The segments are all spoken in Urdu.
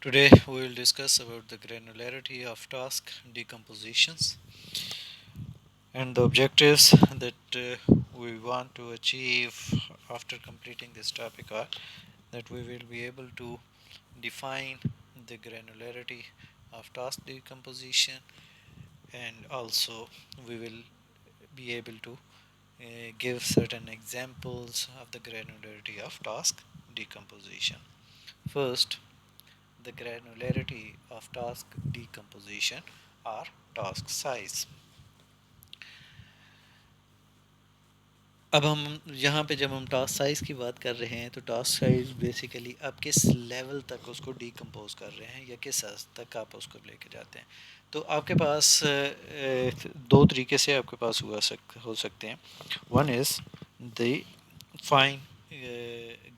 Today we will discuss about the granularity of task decompositions and the objectives that we want to achieve after completing this topic are that we will be able to define the granularity of task decomposition, and also we will be able to give certain examples of the granularity of task decomposition. First, the granularity of task decomposition or task size. اب ہم یہاں پہ جب ہم ٹاسک سائز کی بات کر رہے ہیں تو ٹاسک سائز بیسیکلی آپ کس لیول تک اس کو ڈیکمپوز کر رہے ہیں یا کس حد تک آپ اس کو لے کے جاتے ہیں. تو آپ کے پاس دو طریقے سے آپ کے پاس ہو سکتے ہیں. One is the fine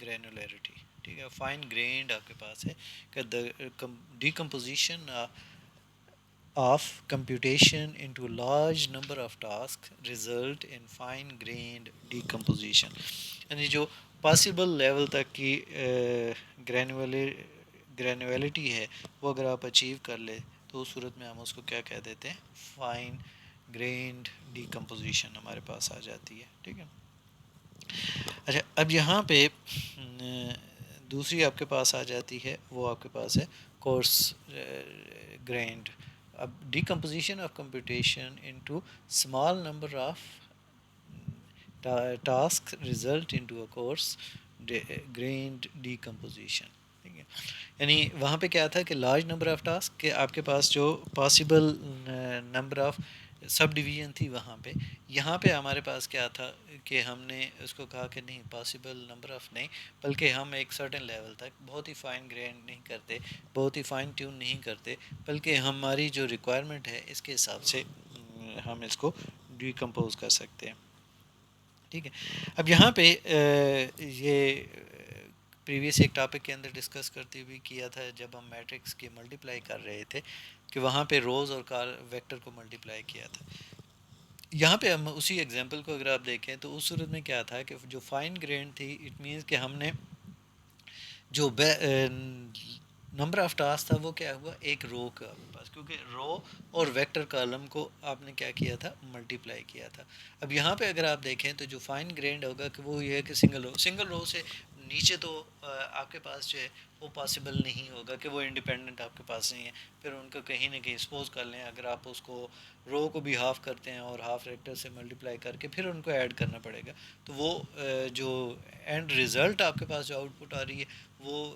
granularity. ٹھیک ہے, فائن گرینڈ آپ کے پاس ہے کہ decomposition of computation into large number of tasks result in fine grained decomposition. یعنی جو پاسبل لیول تک کی گرینولیٹی ہے وہ اگر آپ اچیو کر لیں تو اس صورت میں ہم اس کو کیا کہہ دیتے ہیں, فائن گرینڈ ڈیکمپوزیشن ہمارے پاس آ جاتی ہے. ٹھیک ہے. اچھا, اب یہاں پہ دوسری آپ کے پاس آ جاتی ہے, وہ آپ کے پاس ہے کورس گرینڈ. اب decomposition of computation into small number of task result into a course grand decomposition. ٹھیک ہے, یعنی وہاں پہ کیا تھا کہ لارج نمبر آف ٹاسک کہ آپ کے پاس جو possible number of sub division تھی وہاں پہ. یہاں پہ ہمارے پاس کیا تھا کہ ہم نے اس کو کہا کہ نہیں, پاسبل نمبر آف نہیں, بلکہ ہم ایک سرٹن لیول تک بہت ہی فائن گرینڈ نہیں کرتے, بہت ہی فائن ٹیون نہیں کرتے, بلکہ ہماری جو ریکوائرمنٹ ہے اس کے حساب سے ہم اس کو ڈیکمپوز کر سکتے ہیں. ٹھیک ہے. اب یہاں پہ یہ پریویس ایک ٹاپک کے اندر ڈسکس کرتے ہوئے کیا تھا جب ہم میٹرکس کی ملٹیپلائی کر رہے تھے کہ وہاں پہ روز اور ویکٹر کو ملٹیپلائی کیا تھا. یہاں پہ ہم اسی ایگزامپل کو اگر آپ دیکھیں تو اس صورت میں کیا تھا کہ جو فائن گرینڈ تھی, اٹ مینس کہ ہم نے جو نمبر آف ٹاسک تھا وہ کیا ہوا, ایک رو کا پاس, کیونکہ رو اور ویکٹر کالم کو آپ نے کیا کیا تھا, ملٹیپلائی کیا تھا. اب یہاں پہ اگر آپ دیکھیں تو جو فائن گرینڈ ہوگا کہ وہ یہ ہے کہ سنگل رو سے نیچے تو آپ کے پاس جو ہے وہ پاسبل نہیں ہوگا کہ وہ انڈیپینڈنٹ آپ کے پاس نہیں ہے. پھر ان کو کہیں نہ کہیں سپوز کر لیں, اگر آپ اس کو رو کو بھی ہاف کرتے ہیں اور ہاف ویکٹر سے ملٹیپلائی کر کے پھر ان کو ایڈ کرنا پڑے گا, تو وہ جو اینڈ ریزلٹ آپ کے پاس جو آؤٹ پٹ آ رہی ہے وہ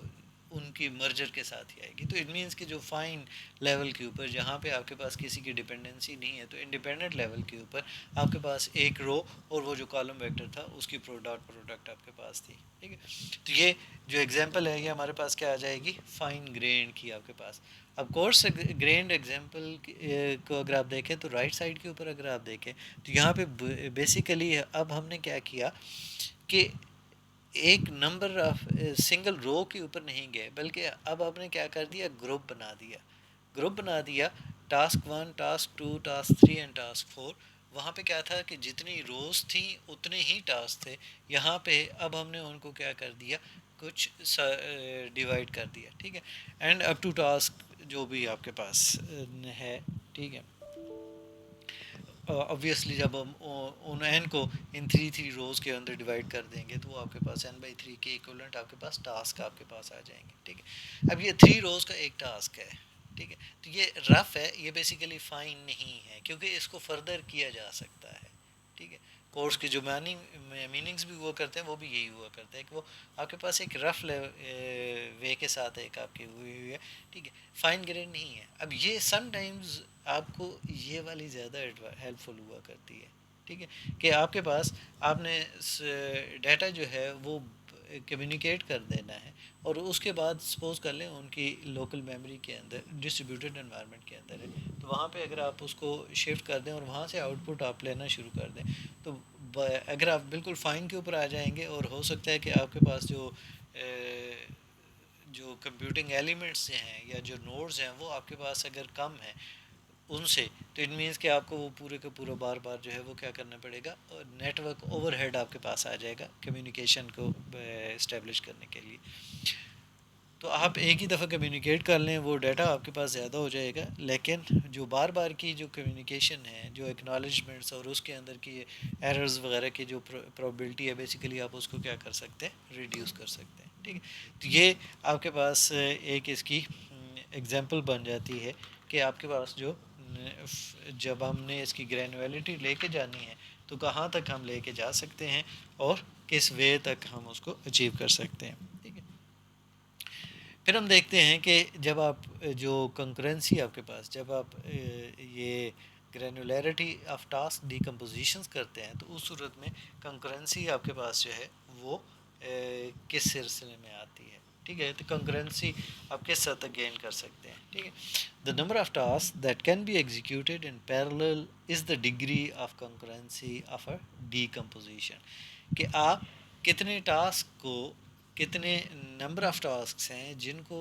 ان کی مرجر کے ساتھ ہی آئے گی. تو اٹ مینس کہ جو فائن لیول کے اوپر جہاں پہ آپ کے پاس کسی کی ڈپینڈنسی نہیں ہے, تو انڈیپینڈنٹ لیول کے اوپر آپ کے پاس ایک رو اور وہ جو کالم ویکٹر تھا اس کی پروڈکٹ آپ کے پاس تھی. ٹھیک ہے. تو یہ جو ایگزامپل ہے یہ ہمارے پاس کیا آ جائے گی, فائن گرینڈ کی آپ کے پاس. اب کورس گرینڈ ایگزامپل کو اگر آپ دیکھیں تو رائٹ سائڈ کے اوپر اگر آپ دیکھیں تو یہاں پہ بیسیکلی اب ہم نے کیا کیا کہ ایک نمبر آف سنگل رو کے اوپر نہیں گئے, بلکہ اب آپ نے کیا کر دیا, گروپ بنا دیا task 1, task 2, task 3 and task 4. وہاں پہ کیا تھا کہ جتنی روز تھیں اتنے ہی ٹاسک تھے. یہاں پہ اب ہم نے ان کو کیا کر دیا, کچھ ڈیوائڈ کر دیا. ٹھیک ہے. اینڈ اپ ٹو ٹاسک جو بھی آپ کے پاس ہے. ٹھیک ہے. obviously جب ہم ان این کو ان 3 روز کے اندر ڈیوائڈ کر دیں گے تو وہ آپ کے پاس n/3 کے ایکولنٹ آپ کے پاس ٹاسک آپ کے پاس آ جائیں گے. ٹھیک ہے. اب یہ 3 روز کا ایک ٹاسک ہے. ٹھیک ہے. تو یہ رف ہے, یہ بیسیکلی فائن نہیں ہے کیونکہ اس کو فردر کیا جا سکتا ہے. ٹھیک ہے. کورس کے جو میننگز بھی ہوا کرتے ہیں وہ بھی یہی ہوا کرتا ہے کہ وہ آپ کے پاس ایک رف وے کے ساتھ ایک آپ کی ہوئی ہے. ٹھیک ہے. فائن گرین نہیں ہے. اب یہ سم ٹائمز آپ کو یہ والی زیادہ ہیلپ فل ہوا کرتی ہے. ٹھیک ہے. کہ آپ کے پاس آپ نے ڈیٹا جو ہے وہ کمیونیکیٹ کر دینا ہے, اور اس کے بعد سپوز کر لیں ان کی لوکل میموری کے اندر ڈسٹریبیوٹیڈ انوائرمنٹ کے اندر ہے, تو وہاں پہ اگر آپ اس کو شفٹ کر دیں اور وہاں سے آؤٹ پٹ آپ لینا شروع کر دیں, تو اگر آپ بالکل فائن کے اوپر آ جائیں گے اور ہو سکتا ہے کہ آپ کے پاس جو کمپیوٹنگ ایلیمنٹس ہیں یا جو نوڈز ہیں وہ آپ کے پاس اگر کم ہیں ان سے, تو اٹ مینس کہ آپ کو وہ پورے کا پورا بار بار جو ہے وہ کیا کرنا پڑے گا, نیٹ ورک اوور ہیڈ آپ کے پاس آ جائے گا کمیونیکیشن کو اسٹیبلش کرنے کے لیے. تو آپ ایک ہی دفعہ کمیونیکیٹ کر لیں وہ ڈیٹا آپ کے پاس زیادہ ہو جائے گا، لیکن جو بار بار کی جو کمیونیکیشن ہے، جو اکنالجمنٹس اور اس کے اندر کی ایررز وغیرہ کی جو پرابلٹی ہے، بیسیکلی آپ اس کو کیا کر سکتے ہیں، ریڈیوس کر سکتے ہیں. ٹھیک ہے، تو یہ آپ کے پاس ایک اس کی ایگزامپل بن جاتی ہے کہ آپ کے پاس جو جب ہم نے اس کی گرینولیٹی لے کے جانی ہے تو کہاں تک ہم لے کے جا سکتے ہیں اور کس وے تک ہم اس کو اچیو کر سکتے ہیں. ٹھیک ہے، پھر ہم دیکھتے ہیں کہ جب آپ جو کنکرنسی آپ کے پاس، جب آپ یہ گرینولیرٹی آف ٹاسک ڈیکمپوزیشنز کرتے ہیں تو اس صورت میں کنکرنسی آپ کے پاس جو ہے وہ کس سلسلے میں آتی ہے. ٹھیک ہے، تو کنکرنسی آپ کس حد تک گین کر سکتے ہیں. ٹھیک ہے، the number of task that can be executed in parallel is the degree of concurrency of a decomposition, کہ آپ کتنے ٹاسک کو، کتنے نمبر آف ٹاسکس ہیں جن کو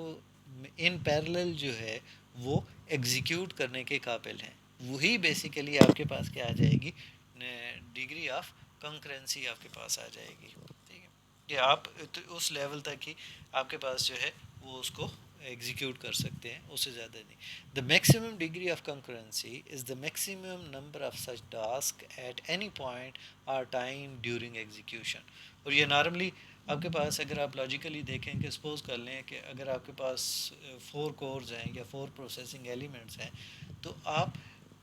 ان پیرلل جو ہے وہ ایگزیکیوٹ کرنے کے قابل ہیں، وہی بیسیکلی آپ کے پاس کیا آ جائے گی، ڈگری آف کنکرنسی آپ کے پاس آ جائے گی. ٹھیک ہے، کہ آپ اس لیول تک ہی آپ کے پاس جو ہے وہ اس کو ایگزیکیوٹ کر سکتے ہیں، اس سے زیادہ نہیں. The maximum degree of concurrency is the maximum number of such task at any point or time during execution. اور یہ نارملی آپ کے پاس اگر آپ لاجیکلی دیکھیں کہ سپوز کر لیں کہ اگر آپ کے پاس 4 کورز ہیں یا 4 پروسیسنگ ایلیمنٹس ہیں، تو آپ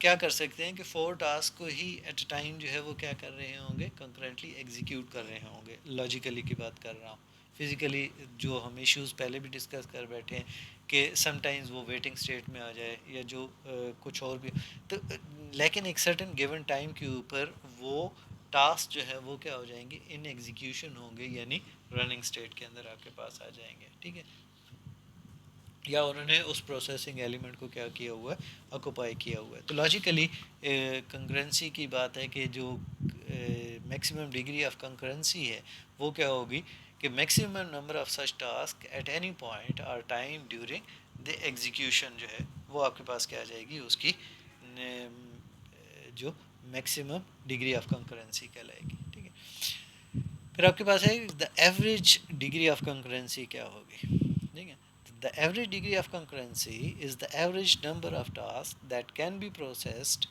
کیا کر سکتے ہیں کہ 4 ٹاسک کو ہی ایٹ اے ٹائم جو ہے وہ کیا کر رہے ہوں گے، کنکرنٹلی ایگزیکیوٹ کر رہے ہوں گے. لاجیکلی کی بات کر رہا ہوں، فزیکلی جو ہم ایشوز پہلے بھی ڈسکس کر بیٹھے ہیں کہ سم ٹائمز وہ ویٹنگ اسٹیٹ میں آ جائے یا جو کچھ اور بھی تو، لیکن ایک سرٹن گیون ٹائم کے اوپر وہ ٹاسک جو ہے وہ کیا ہو جائیں گے، ان ایگزیکیوشن ہوں گے، یعنی رننگ اسٹیٹ کے اندر آپ کے پاس آ جائیں گے. ٹھیک ہے، یا انہوں نے اس پروسیسنگ ایلیمنٹ کو کیا کیا ہوا ہے، آکوپائی کیا ہوا ہے. تو لاجیکلی کنکرنسی کی بات ہے کہ جو میکسیمم ڈگری آف کنکرنسی ہے وہ کیا ہوگی کہ maximum number of such task at any point اور ٹائم ڈیورنگ دی ایگزیکیوشن جو ہے وہ آپ کے پاس کیا آ جائے گی، اس کی جو میکسیمم ڈگری آف کنکرنسی کہلائے گی. ٹھیک ہے، پھر آپ کے پاس ہے the average degree of concurrency کیا ہوگی. ٹھیک ہے، the average degree of concurrency is the average number of tasks that can be processed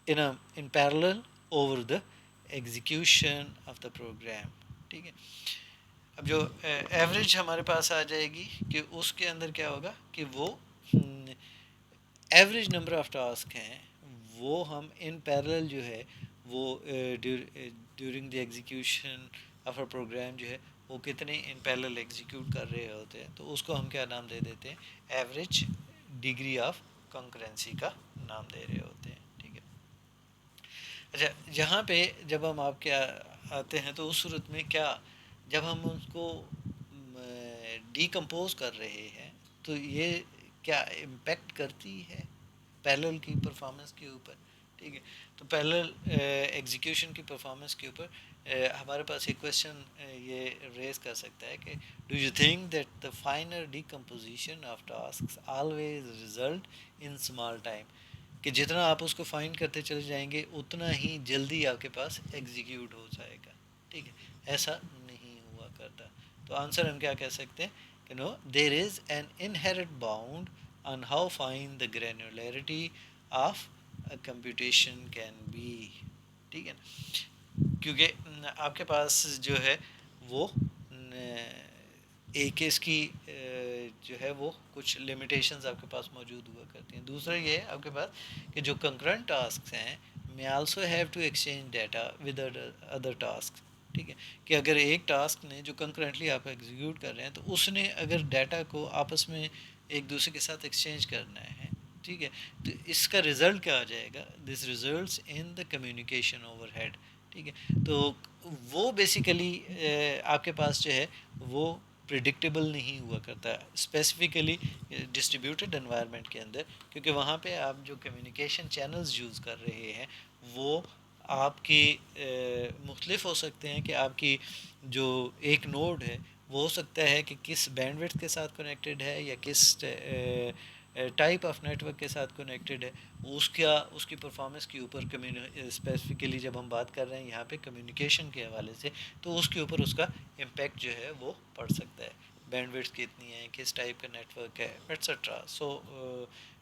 in parallel over the execution of the program. ٹھیک ہے، اب جو ایوریج ہمارے پاس آ جائے گی کہ اس کے اندر کیا ہوگا کہ وہ ایوریج نمبر آف ٹاسک ہیں وہ ہم ان پیرل جو ہے وہ during the execution of a program جو ہے وہ کتنے ان پیرل ایگزیکیوٹ کر رہے ہوتے ہیں، تو اس کو ہم کیا نام دے دیتے ہیں، ایوریج ڈگری آف کنکرنسی کا نام دے رہے ہوتے ہیں. ٹھیک ہے، اچھا یہاں پہ جب ہم آپ کیا آتے ہیں تو اس صورت میں کیا، جب ہم اس کو ڈیکمپوز کر رہے ہیں تو یہ کیا امپیکٹ کرتی ہے پیرلل کی پرفارمنس کے اوپر. ٹھیک ہے، تو پیرلل ایگزیکیوشن کی پرفارمنس کے اوپر ہمارے پاس ایک کویشچن یہ ریز کر سکتا ہے کہ do you think that the final decomposition of tasks always result in small time, کہ جتنا آپ اس کو فائنڈ کرتے چلے جائیں گے اتنا ہی جلدی آپ کے پاس ایگزیکیوٹ ہو جائے گا. ٹھیک ہے، ایسا نہیں ہوا کرتا. تو آنسر ہم کیا کہہ سکتے ہیں کہ no there is an inherent bound on how fine the granularity of a computation can be. ٹھیک ہے نا، کیونکہ آپ کے پاس جو ہے وہ ایک اس کی جو ہے وہ کچھ لمیٹیشنز آپ کے پاس موجود ہوا کرتی ہیں. دوسرا یہ ہے آپ کے پاس کہ جو کنکرنٹ ٹاسکس ہیں may also have to exchange data with other tasks. ٹھیک ہے، کہ اگر ایک ٹاسک نے جو کنکرنٹلی آپ ایگزیکیوٹ کر رہے ہیں تو اس نے اگر ڈیٹا کو آپس میں ایک دوسرے کے ساتھ ایکسچینج کرنا ہے، ٹھیک ہے، تو اس کا رزلٹ کیا آ جائے گا، this results in the communication overhead. ٹھیک ہے، تو وہ بیسیکلی آپ کے پاس جو ہے وہ پریڈکٹیبل نہیں ہوا کرتا اسپیسیفکلی ڈسٹریبیوٹیڈ انوائرمنٹ کے اندر، کیونکہ وہاں پہ آپ جو کمیونیکیشن چینلز یوز کر رہے ہیں وہ آپ کی مختلف ہو سکتے ہیں. کہ آپ کی جو ایک نوڈ ہے وہ ہو سکتا ہے کہ کس بینڈ وڈتھ کے ساتھ کنیکٹڈ ہے یا کس ٹائپ آف نیٹ ورک کے ساتھ کنیکٹڈ ہے، اس کی پرفارمنس کے اوپر اسپیسیفکلی جب ہم بات کر رہے ہیں یہاں پہ کمیونیکیشن کے حوالے سے، تو اس کے اوپر اس کا امپیکٹ جو ہے وہ پڑ سکتا ہے. بینڈ وڈتھ کتنی ہے، کس ٹائپ کا نیٹ ورک ہے ایٹسٹرا. سو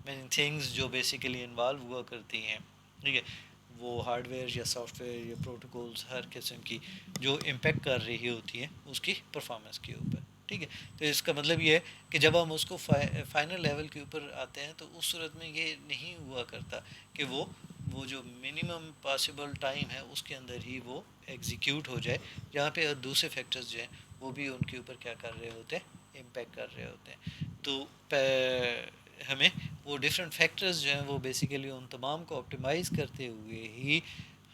مینی تھنگس جو بیسیکلی انوالو ہوا کرتی ہیں، ٹھیک ہے، وہ ہارڈ ویئر یا سافٹ ویئر یا پروٹوکولز ہر قسم کی جو امپیکٹ کر رہی ہوتی ہیں اس کی پرفارمنس کے اوپر. ٹھیک ہے، تو اس کا مطلب یہ ہے کہ جب ہم اس کو فائنل لیول کے اوپر آتے ہیں تو اس صورت میں یہ نہیں ہوا کرتا کہ وہ جو منیمم پاسبل ٹائم ہے اس کے اندر ہی وہ ایگزیکیوٹ ہو جائے، جہاں پہ دوسرے فیکٹرز جو ہیں وہ بھی ان کے اوپر کیا کر رہے ہوتے ہیں، امپیکٹ کر رہے ہوتے ہیں. تو ہمیں وہ ڈفرینٹ فیکٹرز جو ہیں وہ بیسیکلی ان تمام کو آپٹیمائز کرتے ہوئے ہی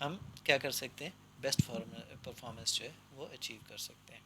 ہم کیا کر سکتے ہیں، بیسٹ پرفارمنس جو ہے وہ اچیو کر سکتے ہیں.